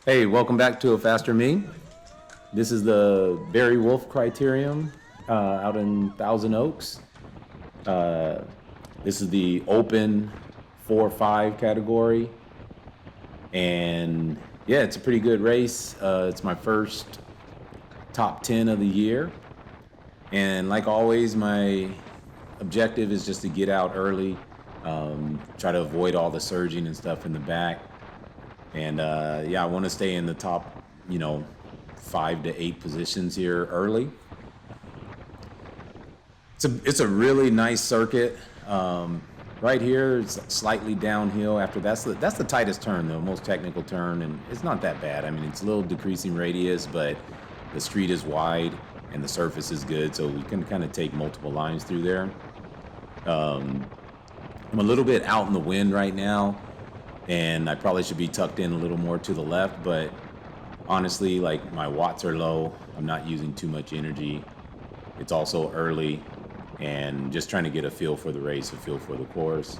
Hey, welcome back to A Faster Me. This is the Barry Wolfe criterion out in Thousand Oaks. Uh, this is the open 4-5 category. And yeah, it's a pretty good race. It's my first top 10 of the year. And like always, my objective is just to get out early, try to avoid all the surging and stuff in the back. And yeah, I want to stay in the top, 5 to 8 positions here early. It's a really nice circuit. Right here, it's slightly downhill. After that's the tightest turn, the most technical turn, and it's not that bad. I mean, it's a little decreasing radius, but the street is wide and the surface is good, so we can kind of take multiple lines through there. I'm a little bit out in the wind right now, and I probably should be tucked in a little more to the left, but honestly, like my watts are low. I'm not using too much energy. It's also early, and just trying to get a feel for the race, a feel for the course.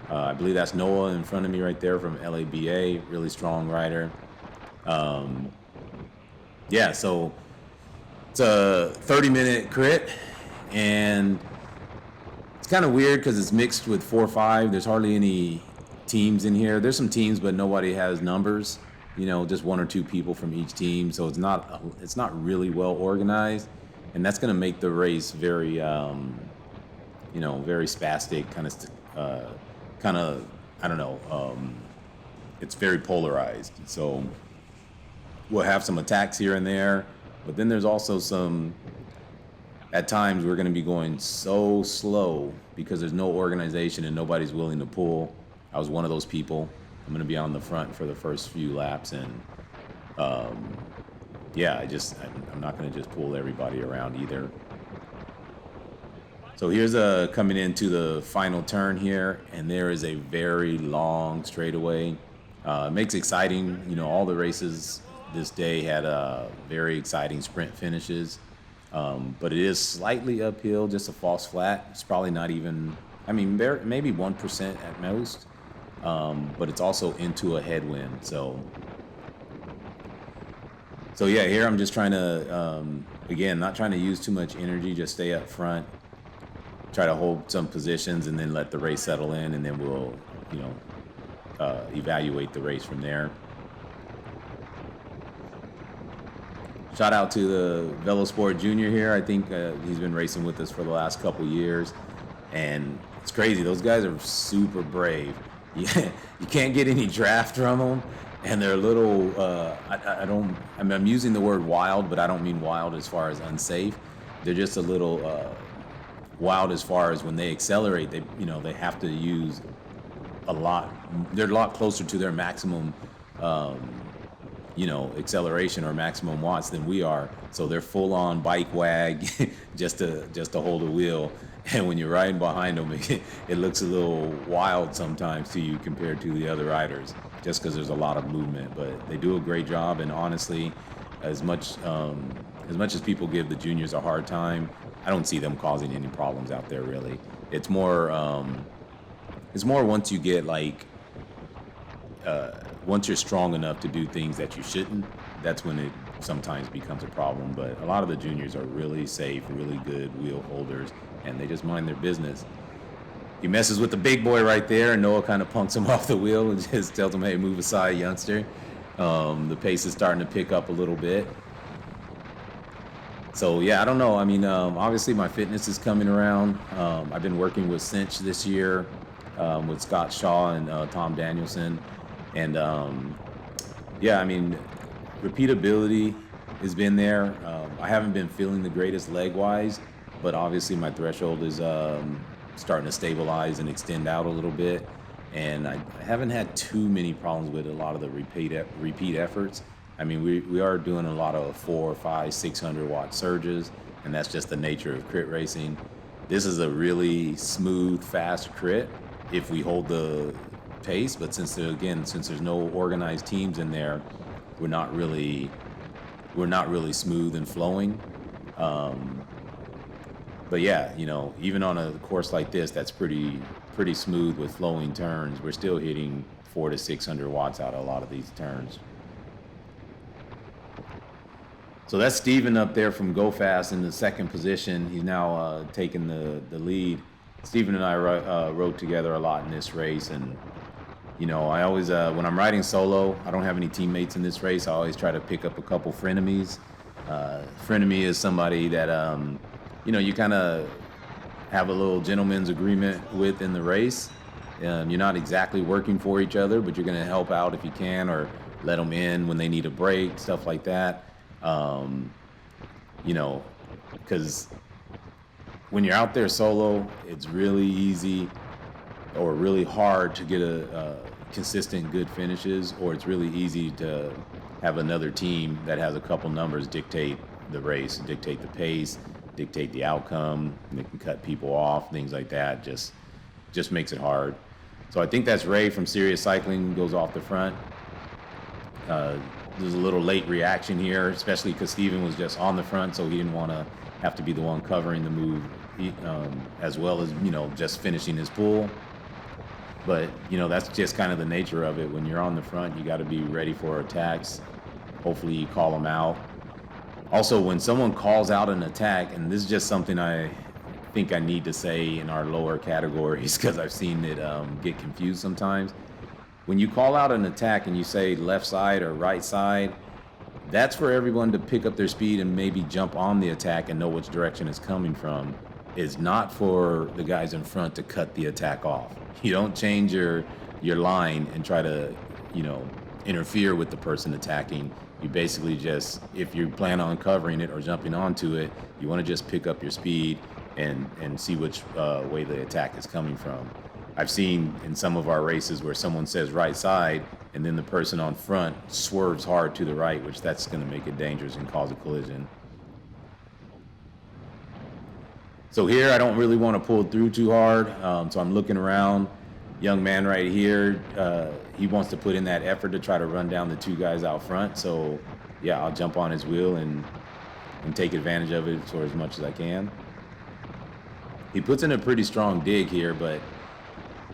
I believe that's Noah in front of me right there from LABA, really strong rider. Yeah, so it's a 30-minute crit, and it's kind of weird because it's mixed with 4-5. There's hardly any teams in here. There's some teams, but nobody has numbers. Just one or two people from each team. So it's not really well organized, and that's going to make the race very, very spastic, kind of, I don't know. It's very polarized. So we'll have some attacks here and there, but then there's also some. At times, we're going to be going so slow because there's no organization and nobody's willing to pull. I was one of those people. I'm going to be on the front for the first few laps, and yeah, I'm not going to just pull everybody around either. So here's coming into the final turn here, and there is a very long straightaway. Makes exciting. All the races this day had very exciting sprint finishes. But it is slightly uphill, just a false flat. It's probably not even, maybe 1% at most. But it's also into a headwind. So yeah, here I'm just trying to, again, not trying to use too much energy, just stay up front, try to hold some positions, and then let the race settle in, and then we'll, evaluate the race from there. Shout out to the Velosport Junior here. I think he's been racing with us for the last couple years, and it's crazy. Those guys are super brave. You can't get any draft from them, and they're a little. I'm using the word wild, but I don't mean wild as far as unsafe. They're just a little wild as far as when they accelerate. They have to use a lot. They're a lot closer to their maximum. Acceleration or maximum watts than we are. So they're full on bike wag just to hold a wheel. And when you're riding behind them, it looks a little wild sometimes to you compared to the other riders, just because there's a lot of movement. But they do a great job. And honestly, as much as people give the juniors a hard time, I don't see them causing any problems out there really. It's more once you get once you're strong enough to do things that you shouldn't, that's when it sometimes becomes a problem. But a lot of the juniors are really safe, really good wheel holders, and they just mind their business. He messes with the big boy right there, and Noah kind of punks him off the wheel and just tells him, hey, move aside, youngster. The pace is starting to pick up a little bit. So, yeah, I don't know. Obviously my fitness is coming around. I've been working with Cinch this year with Scott Shaw and Tom Danielson. And repeatability has been there. I haven't been feeling the greatest leg-wise, but obviously my threshold is starting to stabilize and extend out a little bit. And I haven't had too many problems with a lot of the repeat efforts. We are doing a lot of 400, 500, 600 watt surges, and that's just the nature of crit racing. This is a really smooth, fast crit if we hold the pace, but since there's no organized teams in there, we're not really smooth and flowing. But yeah, even on a course like this that's pretty smooth with flowing turns, we're still hitting 400 to 600 watts out of a lot of these turns. So that's Steven up there from Go Fast in the second position. He's now taking the lead. Steven and I rode together a lot in this race, and I always when I'm riding solo, I don't have any teammates in this race. I always try to pick up a couple frenemies. Frenemy is somebody that you kind of have a little gentleman's agreement with in the race. You're not exactly working for each other, but you're going to help out if you can, or let them in when they need a break, stuff like that. Because when you're out there solo, it's really easy or really hard to get a consistent good finishes, or it's really easy to have another team that has a couple numbers dictate the race, dictate the pace, dictate the outcome. They can cut people off, things like that. Just makes it hard. So I think that's Ray from Serious Cycling, goes off the front. There's a little late reaction here, especially because Steven was just on the front, so he didn't want to have to be the one covering the move, as well as just finishing his pull. But that's just kind of the nature of it. When you're on the front, you got to be ready for attacks. Hopefully you call them out. Also, when someone calls out an attack, and this is just something I think I need to say in our lower categories because I've seen it get confused sometimes. When you call out an attack and you say left side or right side, that's for everyone to pick up their speed and maybe jump on the attack and know which direction it's coming from. It's not for the guys in front to cut the attack off. You don't change your line and try to, interfere with the person attacking. You basically just, if you plan on covering it or jumping onto it, you want to just pick up your speed and see which way the attack is coming from. I've seen in some of our races where someone says right side and then the person on front swerves hard to the right, which that's going to make it dangerous and cause a collision. So here I don't really want to pull through too hard, so I'm looking around. Young man right here, he wants to put in that effort to try to run down the two guys out front. So yeah, I'll jump on his wheel and take advantage of it for as much as I can. He puts in a pretty strong dig here, but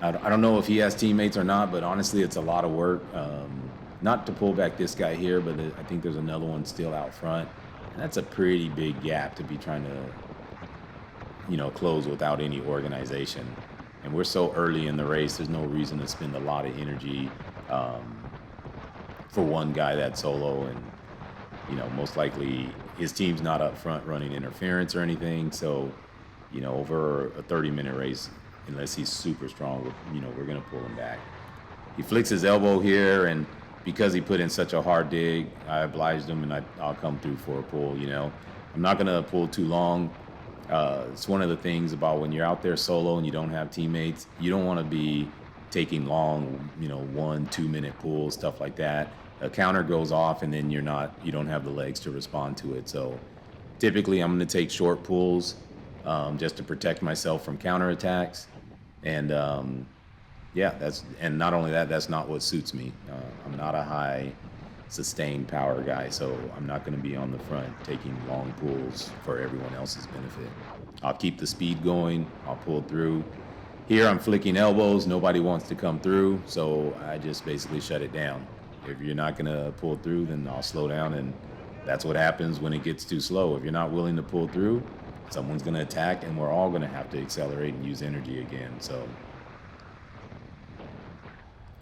I don't know if he has teammates or not, but honestly, it's a lot of work. Not to pull back this guy here, but I think there's another one still out front. And that's a pretty big gap to be trying to, close without any organization. And we're so early in the race, there's no reason to spend a lot of energy for one guy that's solo. And, most likely his team's not up front running interference or anything. So, over a 30-minute race, unless he's super strong, we're going to pull him back. He flicks his elbow here, and because he put in such a hard dig, I obliged him, and I'll come through for a pull, I'm not going to pull too long. It's one of the things about when you're out there solo and you don't have teammates, you don't want to be taking long, 1-2 minute pulls, stuff like that. A counter goes off, and then you don't have the legs to respond to it. So typically I'm going to take short pulls just to protect myself from counterattacks. And and not only that, that's not what suits me. I'm not a high sustained power guy, so I'm not going to be on the front taking long pulls for everyone else's benefit. I'll keep the speed going. I'll pull through. Here I'm flicking elbows. Nobody wants to come through, so I just basically shut it down. If you're not going to pull through, then I'll slow down, and that's what happens when it gets too slow. If you're not willing to pull through, someone's going to attack, and we're all going to have to accelerate and use energy again. So,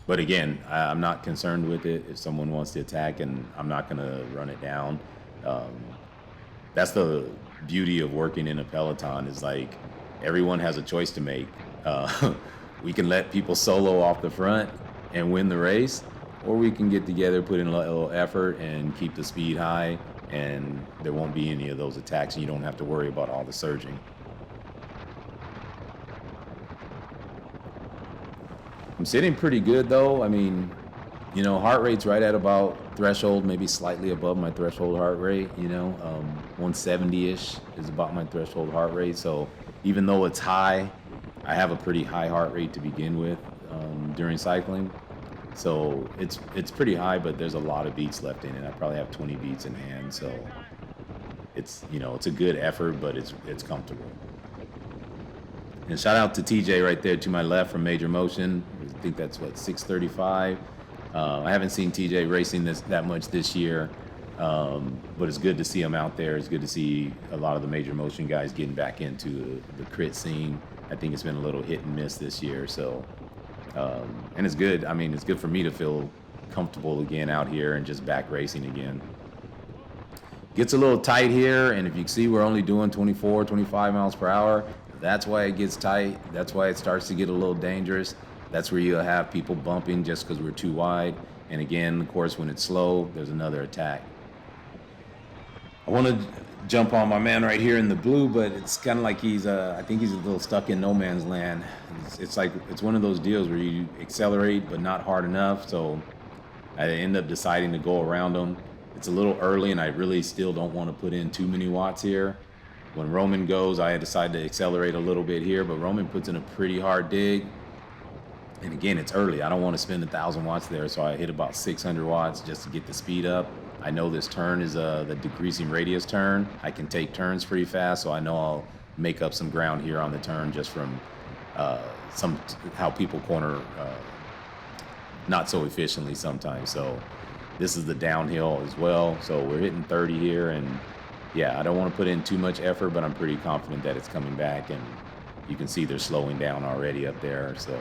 but again, I'm not concerned with it. If someone wants to attack, and I'm not going to run it down. That's the beauty of working in a peloton, is like everyone has a choice to make. We can let people solo off the front and win the race, or we can get together, put in a little effort, and keep the speed high, and there won't be any of those attacks, and you don't have to worry about all the surging. I'm sitting pretty good though. I mean, heart rate's right at about threshold, maybe slightly above my threshold heart rate, 170-ish is about my threshold heart rate. So even though it's high, I have a pretty high heart rate to begin with during cycling. So it's pretty high, but there's a lot of beats left in it. I probably have 20 beats in hand, so it's a good effort, but it's comfortable. And shout out to TJ right there to my left from Major Motion. I think that's 635. I haven't seen TJ racing that much this year. But it's good to see them out there. It's good to see a lot of the major motion guys getting back into the crit scene. I think it's been a little hit and miss this year. So, and it's good. I mean, it's good for me to feel comfortable again out here and just back racing again. Gets a little tight here, and if you see we're only doing 24, 25 miles per hour, that's why it gets tight. That's why it starts to get a little dangerous. That's where you'll have people bumping just because we're too wide. And again, of course, when it's slow, there's another attack. I want to jump on my man right here in the blue, but it's kind of like I think he's a little stuck in no man's land. It's like, it's one of those deals where you accelerate, but not hard enough. So I end up deciding to go around him. It's a little early, and I really still don't want to put in too many watts here. When Roman goes, I decide to accelerate a little bit here, but Roman puts in a pretty hard dig. And again, it's early. I don't want to spend 1,000 watts there, so I hit about 600 watts just to get the speed up. I know this turn is the decreasing radius turn. I can take turns pretty fast, so I know I'll make up some ground here on the turn just from how people corner not so efficiently sometimes. So this is the downhill as well. So we're hitting 30 here, and yeah, I don't want to put in too much effort, but I'm pretty confident that it's coming back, and you can see they're slowing down already up there. So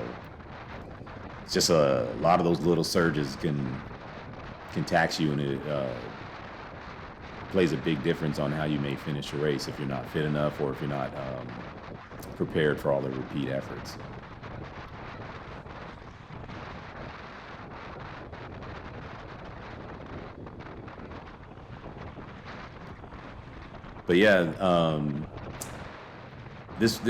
it's just a lot of those little surges can tax you, and it plays a big difference on how you may finish a race if you're not fit enough or if you're not prepared for all the repeat efforts. But yeah, this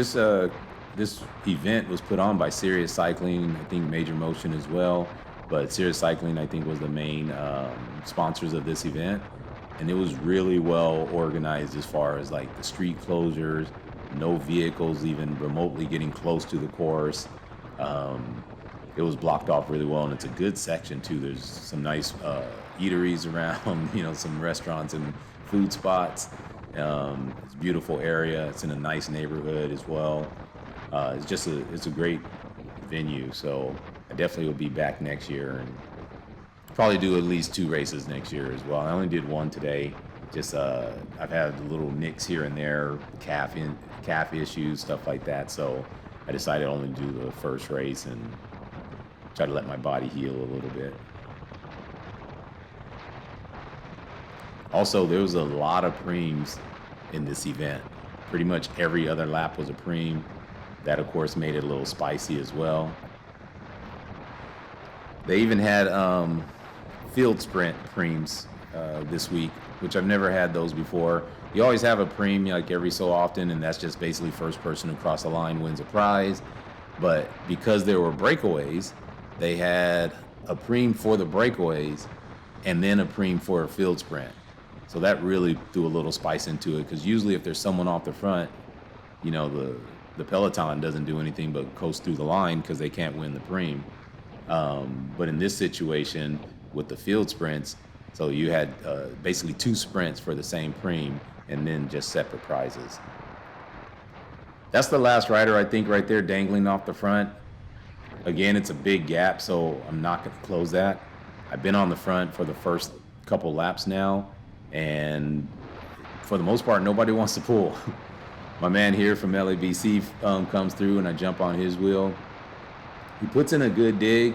event was put on by Sirius Cycling, I think Major Motion as well. But Sirius Cycling, I think, was the main sponsors of this event. And it was really well organized as far as like the street closures, no vehicles even remotely getting close to the course. It was blocked off really well, and it's a good section too. There's some nice eateries around, some restaurants and food spots. It's a beautiful area. It's in a nice neighborhood as well. It's a great venue. So I definitely will be back next year and probably do at least 2 races next year as well. I only did 1 today. Just I've had little nicks here and there, calf issues, stuff like that. So I decided to only do the first race and try to let my body heal a little bit. Also, there was a lot of preems in this event. Pretty much every other lap was a preem. That, of course, made it a little spicy as well. They even had field sprint preems this week, which I've never had those before. You always have a preem like every so often, and that's just basically first person across the line wins a prize. But because there were breakaways, they had a preem for the breakaways and then a preem for a field sprint. So that really threw a little spice into it, because usually if there's someone off the front, the peloton doesn't do anything but coast through the line because they can't win the preem. But in this situation with the field sprints, so you had basically 2 sprints for the same preem and then just separate prizes. That's the last rider, I think, right there dangling off the front. Again, it's a big gap, so I'm not going to close that. I've been on the front for the first couple laps now, and for the most part, nobody wants to pull. My man here from LABC comes through, and I jump on his wheel. He puts in a good dig.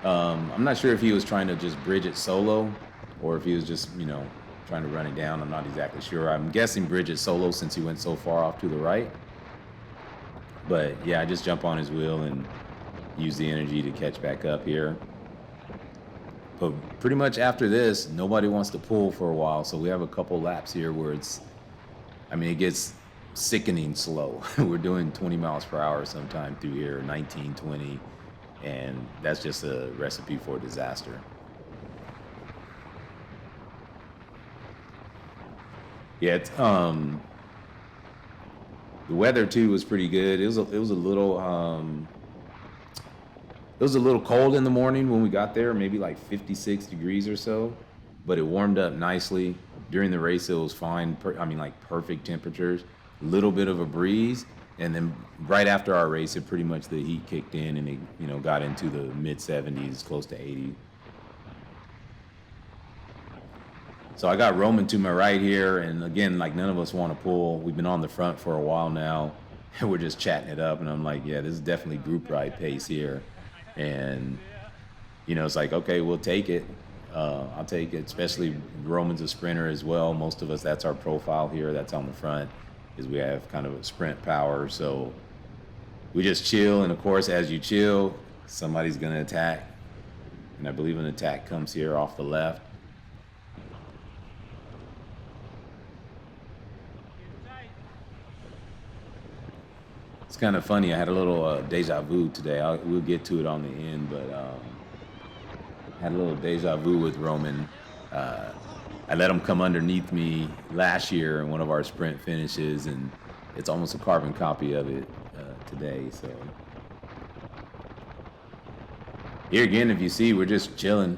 I'm not sure if he was trying to just bridge it solo or if he was just, trying to run it down. I'm not exactly sure. I'm guessing bridge it solo since he went so far off to the right. But yeah, I just jump on his wheel and use the energy to catch back up here. But pretty much after this, nobody wants to pull for a while. So we have a couple laps here where it gets sickening slow. We're doing 20 miles per hour sometime through here, 19, 20. And that's just a recipe for disaster. Yeah, the weather too was pretty good. It was a little cold in the morning when we got there, maybe like 56 degrees or so, but it warmed up nicely. During the race, it was fine. Perfect temperatures, a little bit of a breeze. And then right after our race, pretty much the heat kicked in and it, got into the mid 70s, close to 80. So I got Roman to my right here, and again, like none of us want to pull. We've been on the front for a while now, and we're just chatting it up. And I'm like, yeah, this is definitely group ride pace here, and it's like, okay, we'll take it. I'll take it, especially Roman's a sprinter as well. Most of us, that's our profile here. That's on the front, is we have kind of a sprint power. So we just chill, and of course, as you chill, somebody's gonna attack, and I believe an attack comes here off the left. It's kind of funny. I had a little deja vu today. We'll get to it on the end, but had a little deja vu with Roman. I let him come underneath me last year in one of our sprint finishes, and it's almost a carbon copy of it today. So here again, if you see, we're just chilling.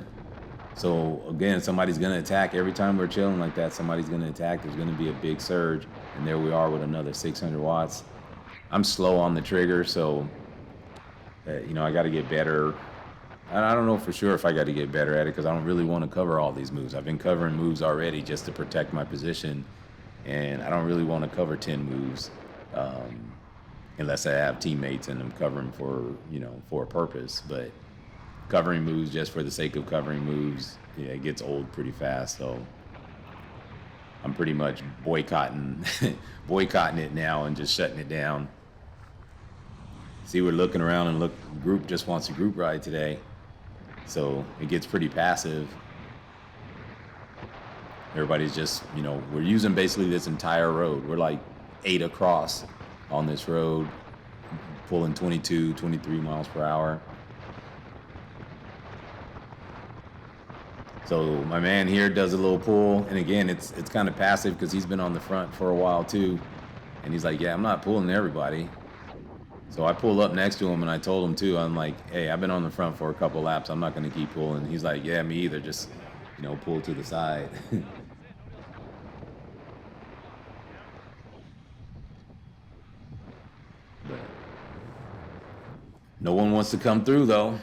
So again, somebody's gonna attack. Every time we're chilling like that, somebody's gonna attack. There's gonna be a big surge, and there we are with another 600 watts. I'm slow on the trigger, so I got to get better. I don't know for sure if I got to get better at it, because I don't really want to cover all these moves. I've been covering moves already just to protect my position, and I don't really want to cover 10 moves unless I have teammates and I'm covering for a purpose. But covering moves just for the sake of covering moves, yeah, it gets old pretty fast. So I'm pretty much boycotting it now and just shutting it down. See, we're looking around, and look, group just wants a group ride today. So it gets pretty passive. Everybody's just, we're using basically this entire road. We're like 8 across on this road, pulling 22, 23 miles per hour. So my man here does a little pull, and again, it's kind of passive because he's been on the front for a while too. And he's like, yeah, I'm not pulling everybody. So I pull up next to him, and I told him too, I'm like, hey, I've been on the front for a couple laps. I'm not going to keep pulling. He's like, yeah, me either. Just, pull to the side. But no one wants to come through, though.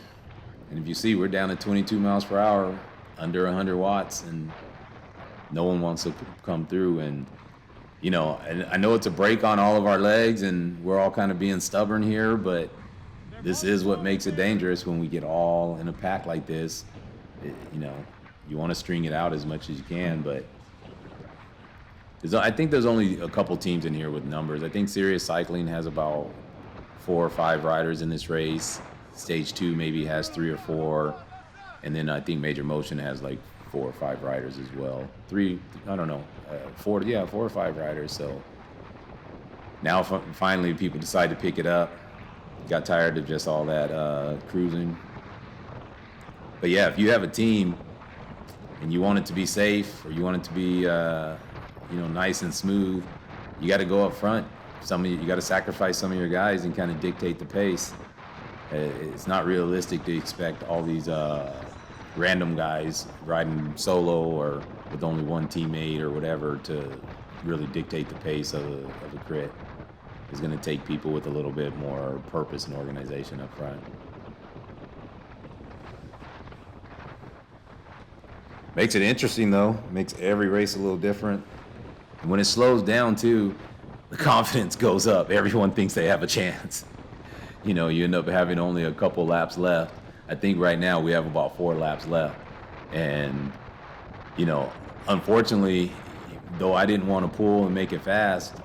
And if you see, we're down at 22 miles per hour, under 100 watts, and no one wants to come through. And and I know it's a break on all of our legs, and we're all kind of being stubborn here, but this is what makes it dangerous when we get all in a pack like this. You want to string it out as much as you can, but I think there's only a couple teams in here with numbers. I think Sirius Cycling has about 4 or 5 riders in this race. Stage 2 maybe has 3 or 4, and then I think Major Motion has like 4 or 5 riders as well. 3, I don't know, 4 or 5 riders. So now finally people decide to pick it up. Got tired of just all that cruising. But yeah, if you have a team and you want it to be safe, or you want it to be nice and smooth, you got to go up front. You got to sacrifice some of your guys and kind of dictate the pace. It's not realistic to expect all these random guys riding solo or with only one teammate or whatever to really dictate the pace of a crit. It's going to take people with a little bit more purpose and organization up front. Makes it interesting, though. Makes every race a little different. And when it slows down, too, the confidence goes up. Everyone thinks they have a chance. You end up having only a couple laps left. I think right now we have about 4 laps left. And, unfortunately, though I didn't want to pull and make it fast,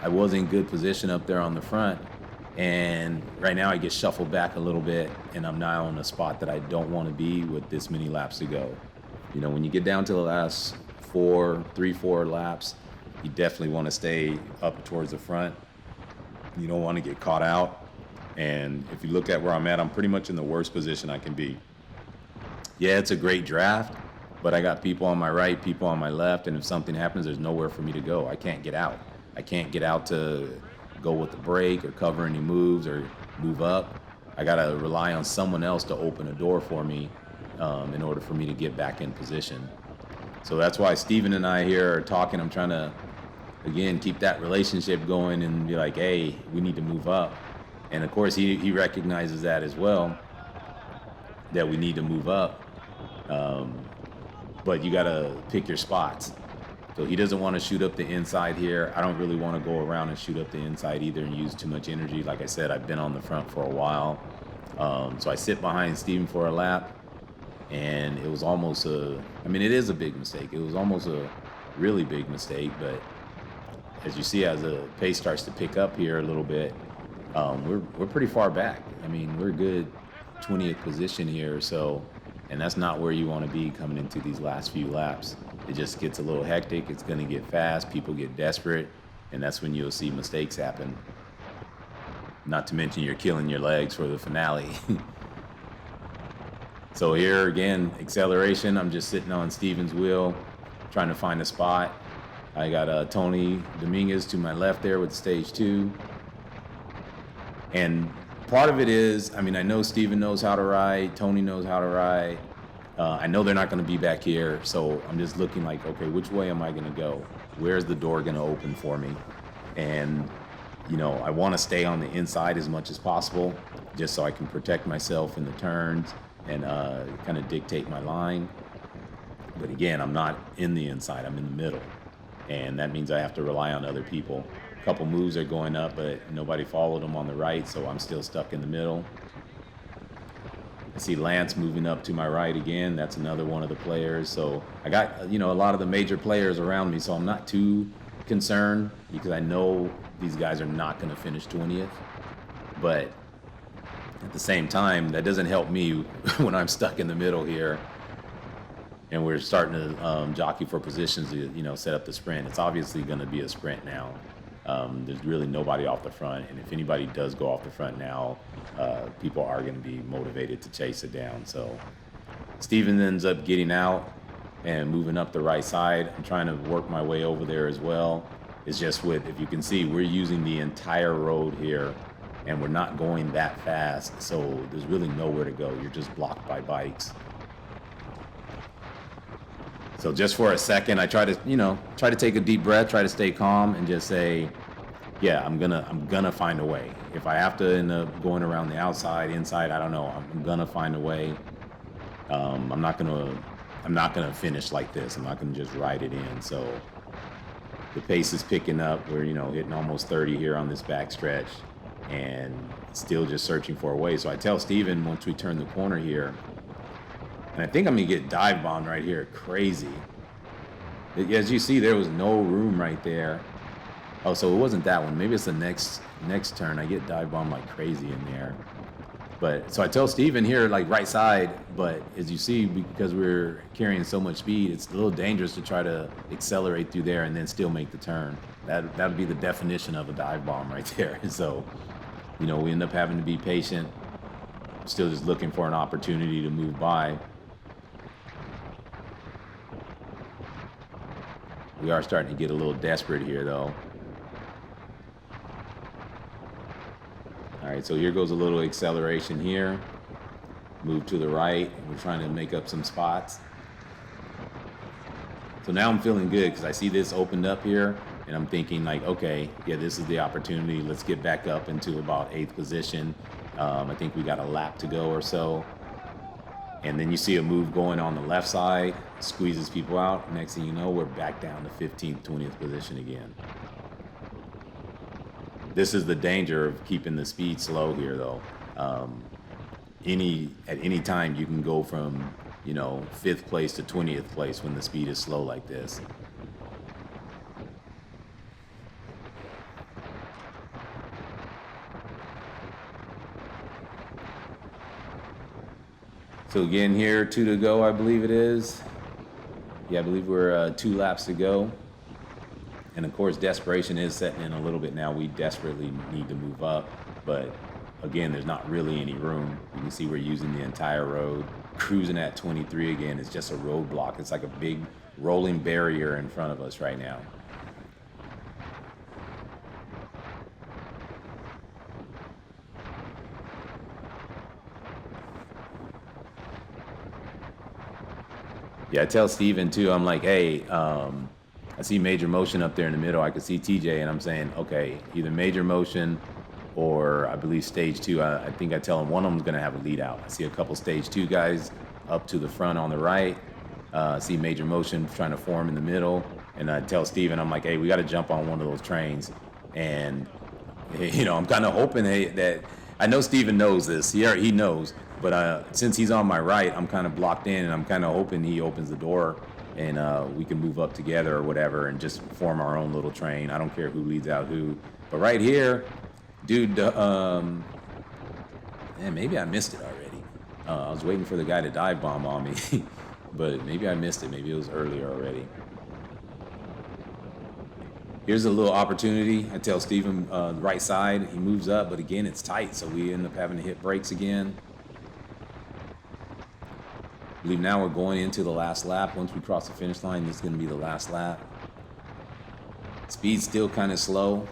I was in good position up there on the front. And right now I get shuffled back a little bit, and I'm now in a spot that I don't want to be with this many laps to go. When you get down to the last 4 laps, you definitely want to stay up towards the front. You don't want to get caught out. And if you look at where I'm at, I'm pretty much in the worst position I can be. Yeah, it's a great draft, but I got people on my right, people on my left, and if something happens, there's nowhere for me to go. I can't get out. I can't get out to go with the break or cover any moves or move up. I got to rely on someone else to open a door for me in order for me to get back in position. So that's why Steven and I here are talking. I'm trying to, again, keep that relationship going and be like, hey, we need to move up. And of course, he recognizes that as well, that we need to move up. but you got to pick your spots. So he doesn't want to shoot up the inside here. I don't really want to go around and shoot up the inside either and use too much energy. Like I said, I've been on the front for a while. So I sit behind Steven for a lap, and it was almost it is a big mistake. It was almost a really big mistake, but as you see, as the pace starts to pick up here a little bit, we're pretty far back. I mean, we're a good 20th position here, so, and that's not where you want to be coming into these last few laps. It just gets a little hectic. It's going to get fast. People get desperate, and that's when you'll see mistakes happen. Not to mention you're killing your legs for the finale. So here again, acceleration. I'm just sitting on Steven's wheel, trying to find a spot. I got Tony Dominguez to my left there with stage 2. And part of it is, I know Steven knows how to ride, Tony knows how to ride. I know they're not going to be back here, so I'm just looking like, okay, which way am I going to go? Where's the door going to open for me? And, I want to stay on the inside as much as possible, just so I can protect myself in the turns and kind of dictate my line. But again, I'm not in the inside, I'm in the middle. And that means I have to rely on other people. A couple moves are going up, but nobody followed them on the right, so I'm still stuck in the middle. I see Lance moving up to my right again. That's another one of the players. So I got, a lot of the major players around me, so I'm not too concerned because I know these guys are not going to finish 20th. But at the same time, that doesn't help me when I'm stuck in the middle here and we're starting to jockey for positions to, set up the sprint. It's obviously going to be a sprint now. There's really nobody off the front, and if anybody does go off the front now, people are going to be motivated to chase it down. So Steven ends up getting out and moving up the right side. I'm trying to work my way over there as well. It's just if you can see, we're using the entire road here, and we're not going that fast, so there's really nowhere to go. You're just blocked by bikes. So just for a second, I try to take a deep breath, try to stay calm, and just say, yeah, I'm gonna find a way. If I have to end up going around the outside, inside, I don't know. I'm gonna find a way. I'm not gonna finish like this. I'm not gonna just ride it in. So the pace is picking up. We're hitting almost 30 here on this back stretch, and still just searching for a way. So I tell Steven once we turn the corner here. And I think I'm going to get dive bombed right here. Crazy. As you see, there was no room right there. Oh, so it wasn't that one. Maybe it's the next turn. I get dive bombed like crazy in there. But so I tell Steven here, like right side, but as you see, because we're carrying so much speed, it's a little dangerous to try to accelerate through there and then still make the turn. That would be the definition of a dive bomb right there. So, we end up having to be patient, still just looking for an opportunity to move by. We are starting to get a little desperate here, though. All right, so here goes a little acceleration here. Move to the right. We're trying to make up some spots. So now I'm feeling good because I see this opened up here, and I'm thinking like, okay, yeah, this is the opportunity. Let's get back up into about 8th position. I think we got a lap to go or so. And then you see a move going on the left side, squeezes people out. Next thing you know, we're back down to 15th, 20th position again. This is the danger of keeping the speed slow here, though. At any time, you can go from 5th place to 20th place when the speed is slow like this. So again here, 2 to go, I believe it is. Yeah, I believe we're 2 laps to go. And of course, desperation is setting in a little bit now. We desperately need to move up. But again, there's not really any room. You can see we're using the entire road. Cruising at 23 again is just a roadblock. It's like a big rolling barrier in front of us right now. Yeah, I tell Steven too, I'm like, hey, I see major motion up there in the middle. I could see TJ, and I'm saying, okay, either major motion or I believe stage 2. I think I tell him one of them's going to have a lead out. I see a couple stage 2 guys up to the front on the right. See major motion trying to form in the middle, and I tell Steven, I'm like, hey, we got to jump on one of those trains. And I'm kind of hoping that I know Steven knows this. He knows, but since he's on my right, I'm kind of blocked in, and I'm kind of hoping he opens the door and we can move up together or whatever and just form our own little train. I don't care who leads out who. But right here, dude, man, maybe I missed it already. I was waiting for the guy to dive bomb on me, but maybe I missed it. Maybe it was earlier already. Here's a little opportunity. I tell Steven the right side. He moves up, but again, it's tight, so we end up having to hit brakes again. I believe now we're going into the last lap. Once we cross the finish line, this is going to be the last lap. Speed's still kind of slow.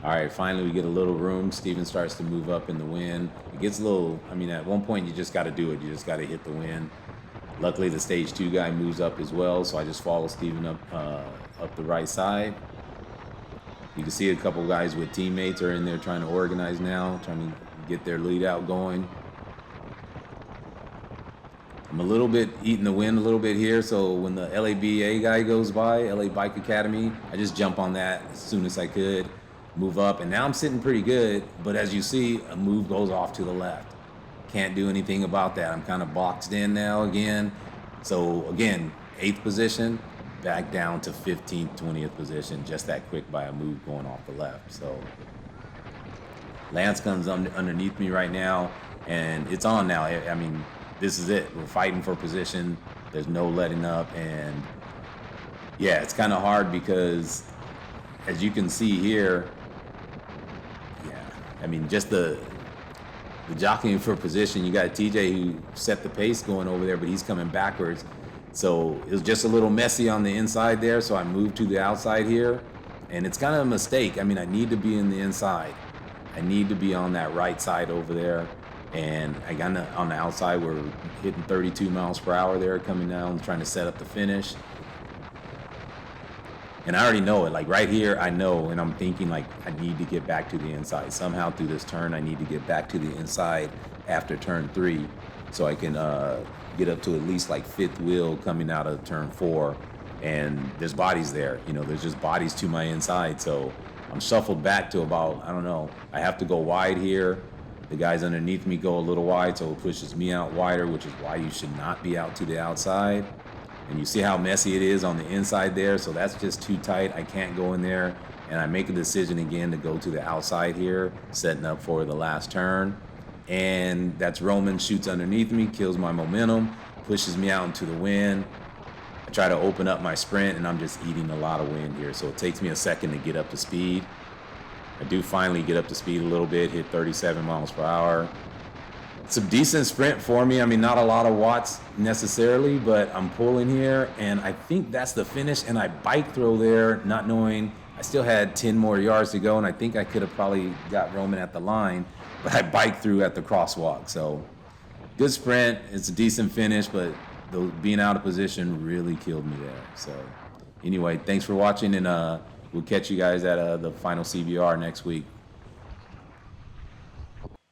All right, finally we get a little room. Steven starts to move up in the wind. It gets a little, at one point you just got to do it. You just got to hit the wind. Luckily, the stage 2 guy moves up as well, so I just follow Steven up the right side. You can see a couple guys with teammates are in there trying to organize now, trying to get their lead out going. I'm a little bit eating the wind a little bit here, so when the LABA guy goes by, LA Bike Academy, I just jump on that as soon as I could, move up, and now I'm sitting pretty good, but as you see, a move goes off to the left. Can't do anything about that. I'm kind of boxed in now again. So again, 8th position, back down to 15th, 20th position, just that quick by a move going off the left. So Lance comes underneath me right now, and it's on now. This is it. We're fighting for position. There's no letting up, and yeah, it's kind of hard because as you can see here, just the jockeying for position. You got TJ who set the pace going over there, but he's coming backwards. So it was just a little messy on the inside there, so I moved to the outside here. And it's kind of a mistake. I need to be in the inside. I need to be on that right side over there. And I got on the outside. We're hitting 32 miles per hour there, coming down, trying to set up the finish. And I already know it, like right here, I know, and I'm thinking like I need to get back to the inside. Somehow through this turn, I need to get back to the inside after turn 3 so I can get up to at least like 5th wheel coming out of turn 4. And there's bodies there, there's just bodies to my inside. So I'm shuffled back to about, I don't know, I have to go wide here. The guys underneath me go a little wide, so it pushes me out wider, which is why you should not be out to the outside. And you see how messy it is on the inside there, so that's just too tight. I can't go in there, and I make a decision again to go to the outside here, setting up for the last turn. And that's Roman, shoots underneath me, kills my momentum, pushes me out into the wind. I try to open up my sprint, and I'm just eating a lot of wind here, so it takes me a second to get up to speed. I do finally get up to speed a little bit, hit 37 miles per hour. It's a decent sprint for me. Not a lot of watts necessarily, but I'm pulling here, and I think that's the finish. And I bike throw there, not knowing I still had 10 more yards to go, and I think I could have probably got Roman at the line, but I bike through at the crosswalk. So good sprint. It's a decent finish, but being out of position really killed me there. So anyway, thanks for watching, and we'll catch you guys at the final CBR next week.